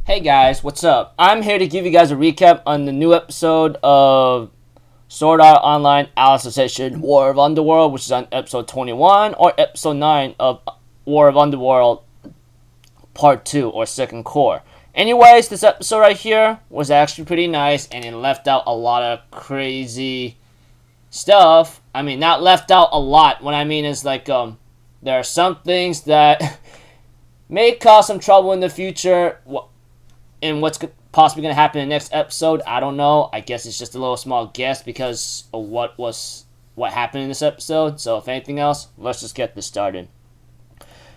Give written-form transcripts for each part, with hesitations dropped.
Hey guys, what's up? I'm here to give you guys a recap on the new episode of Sword Art Online Alicization War of Underworld, which is on episode 21 or episode 9 of War of Underworld Part 2 or Second Core. Anyways, this episode right here was actually pretty nice and it left out a lot of crazy stuff. I mean, not left out a lot. What I mean is like there are some things that may cause some trouble in the future. And what's possibly going to happen in the next episode, I don't know. I guess it's just a little small guess because of what happened in this episode. So if anything else, let's just get this started.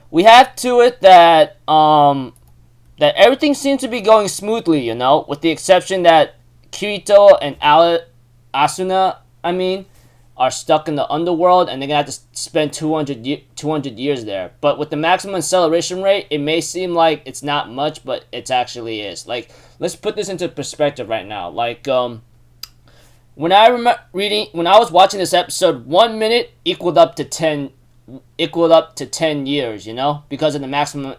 We have to it that that everything seems to be going smoothly, you know, with the exception that Kirito and Asuna, are stuck in the underworld and they're going to have to spend 200 years there. But with the maximum acceleration rate, it may seem like it's not much, but it actually is. Like, let's put this into perspective right now. Like, when I was watching this episode, 1 minute equaled up to 10 years, you know, because of the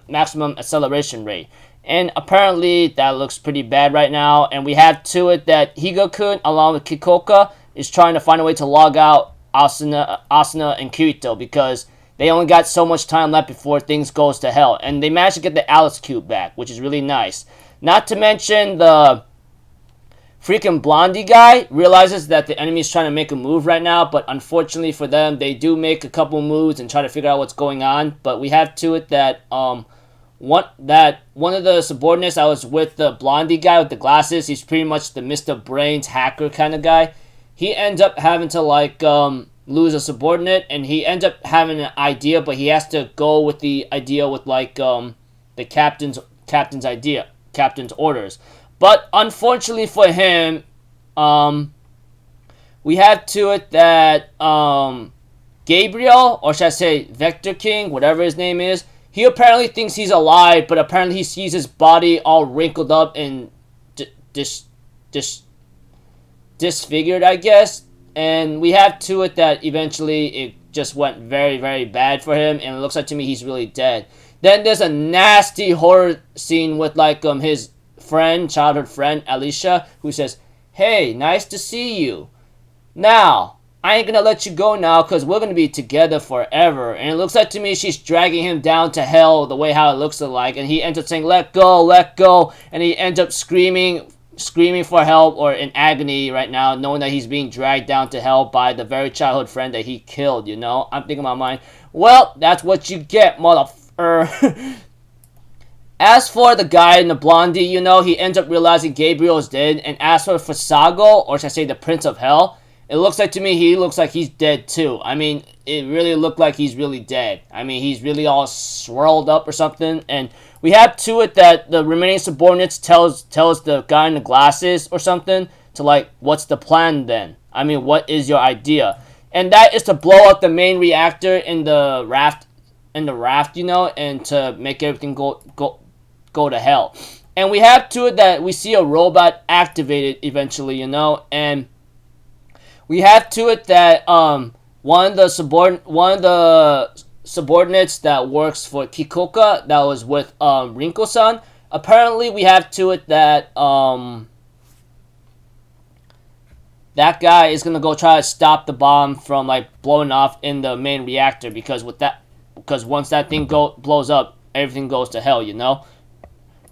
maximum acceleration rate. And apparently that looks pretty bad right now. And we have to it that Higa-kun, along with Kikoka, is trying to find a way to log out Asuna and Kirito because they only got so much time left before things goes to hell. And they managed to get the Alice Cube back, which is really nice. Not to mention the freaking Blondie guy realizes that the enemy is trying to make a move right now, but unfortunately for them, they do make a couple moves and try to figure out what's going on. But we have to it that one of the subordinates I was with, the Blondie guy with the glasses, he's pretty much the Mr. Brains hacker kind of guy. He ends up having to like lose a subordinate, and he ends up having an idea, but he has to go with the idea with like the captain's orders. But unfortunately for him, we have to it that Gabriel, or should I say Vector King, whatever his name is, he apparently thinks he's alive, but apparently he sees his body all wrinkled up and disfigured, I guess. And we have to it that eventually it just went very, very bad for him, and it looks like to me he's really dead. Then there's a nasty horror scene with like his childhood friend Alicia, who says, "Hey, nice to see you. Now, I ain't gonna let you go now because we're gonna be together forever." And it looks like to me she's dragging him down to hell the way how it looks like, and he ends up saying, let go, and he ends up screaming for help or in agony right now, knowing that he's being dragged down to hell by the very childhood friend that he killed, you know? I'm thinking in my mind, well, that's what you get, motherfucker. As for the guy in the Blondie, you know, he ends up realizing Gabriel is dead, and as for Fasago, or should I say the Prince of Hell, it looks like to me he looks like he's dead too. I mean, it really looked like he's really dead. I mean, he's really all swirled up or something. And we have to it that the remaining subordinates tells the guy in the glasses or something to like, what's the plan then? I mean, what is your idea? And that is to blow up the main reactor in the raft, you know, and to make everything go to hell. And we have to it that we see a robot activated eventually, you know, and we have to it that one of the subordinates that works for Kikoka that was with Rinko-san. Apparently, we have to it that that guy is gonna go try to stop the bomb from like blowing off in the main reactor because once that thing blows up, everything goes to hell, you know.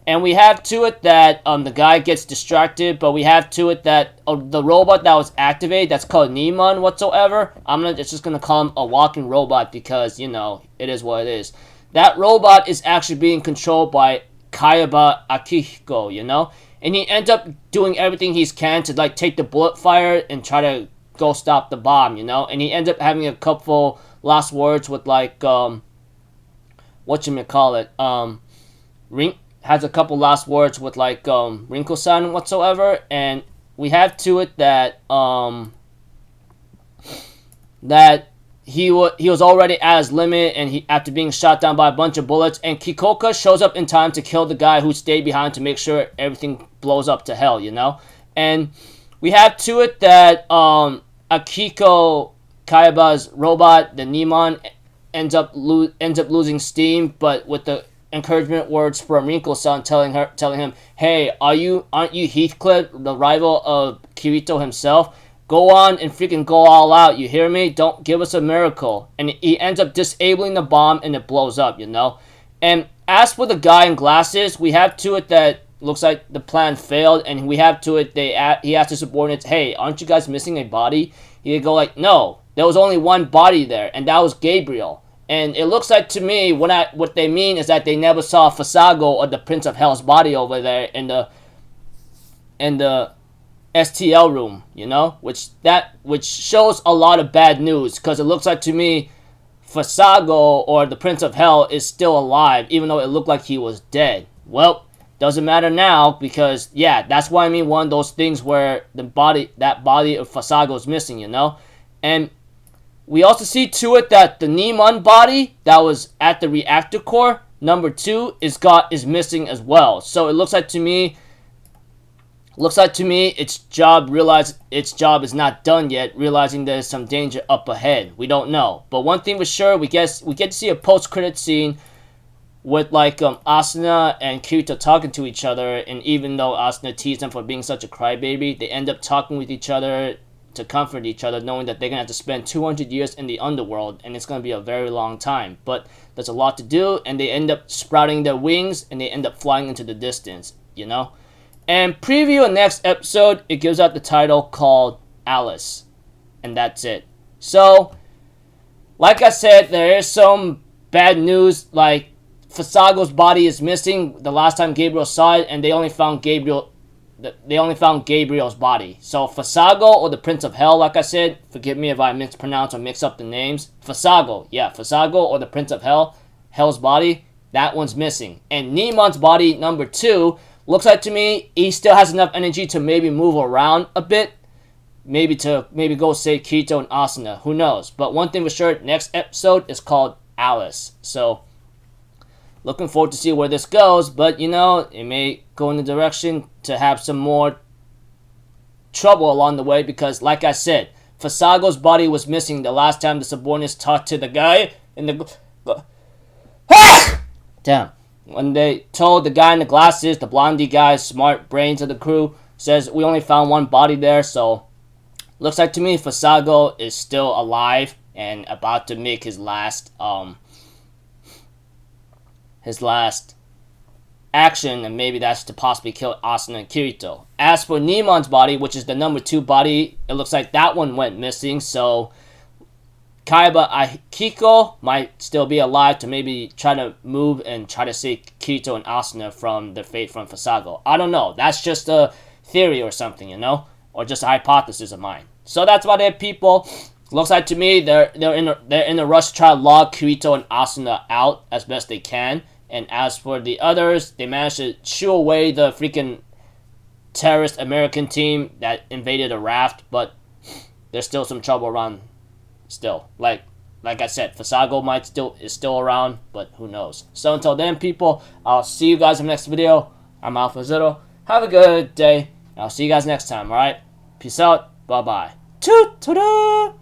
And we have to it that the guy gets distracted, but we have to it that the robot that was activated, that's called Neiman whatsoever, it's just gonna call him a walking robot because, you know, it is what it is. That robot is actually being controlled by Kayaba Akihiko, you know? And he ends up doing everything he can to like take the bullet fire and try to go stop the bomb, you know? And he ends up having a couple last words with like has a couple last words with like Rinko-san whatsoever, and we have to it that that he was already at his limit, and after being shot down by a bunch of bullets, and Kikoka shows up in time to kill the guy who stayed behind to make sure everything blows up to hell, you know. And we have to it that Akiko Kayaba's robot, the Neiman, ends up losing steam, but with the encouragement words from Rinko-san, telling him, hey, aren't you Heathcliff, the rival of Kirito himself? Go on and freaking go all out, you hear me? Don't give us a miracle. And he ends up disabling the bomb and it blows up, you know? And as for the guy in glasses, we have to it that looks like the plan failed, and we have to it he asked his subordinates, hey, aren't you guys missing a body? He'd go like, no, there was only one body there, and that was Gabriel. And it looks like to me, what they mean is that they never saw Fasago or the Prince of Hell's body over there in the STL room, you know, which shows a lot of bad news, because it looks like to me Fasago or the Prince of Hell is still alive, even though it looked like he was dead. Well, doesn't matter now, because yeah, that's why I mean one of those things where that body of Fasago is missing, you know. And we also see to it that the Neiman body that was at the reactor core number 2 is missing as well. So it looks like to me its job is not done yet, realizing there's some danger up ahead. We don't know, but one thing for sure, we get to see a post-credit scene with like Asuna and Kirito talking to each other, and even though Asuna teased them for being such a crybaby, they end up talking with each other to comfort each other, knowing that they're gonna have to spend 200 years in the underworld, and it's gonna be a very long time. But there's a lot to do, and they end up sprouting their wings, and they end up flying into the distance, you know. And preview the next episode, it gives out the title called Alice, and that's it. So, like I said, there is some bad news, like Fasago's body is missing the last time Gabriel saw it, and they only found Gabriel's body. So Fasago or the Prince of Hell, like I said, forgive me if I mispronounce or mix up the names. Fasago or the Prince of Hell's body, that one's missing. And Neiman's body, number 2, looks like to me he still has enough energy to maybe move around a bit. Maybe go save Kirito and Asuna. Who knows? But one thing for sure, next episode is called Alice. So, looking forward to see where this goes. But, you know, it may go in the direction to have some more trouble along the way. Because, like I said, Fasago's body was missing the last time the subordinates talked to the guy in the... Damn. When they told the guy in the glasses, the blondie guy, smart brains of the crew, says we only found one body there. So, looks like to me Fasago is still alive and about to make his last action, and maybe that's to possibly kill Asuna and Kirito. As for Neiman's body, which is the number 2 body, it looks like that one went missing. So, Kaiba Akiko might still be alive to maybe try to move and try to save Kirito and Asuna from the fate from Fasago. I don't know. That's just a theory or something, you know? Or just a hypothesis of mine. So that's about it, people. Looks like to me they're in a rush to try to log Kirito and Asuna out as best they can. And as for the others, they managed to shoo away the freaking terrorist American team that invaded a raft. But there's still some trouble around. Still, like I said, Fasago is still around, but who knows. So until then, people, I'll see you guys in the next video. I'm Alpha Zero. Have a good day. I'll see you guys next time, alright? Peace out. Bye-bye. Toot-toot-toot!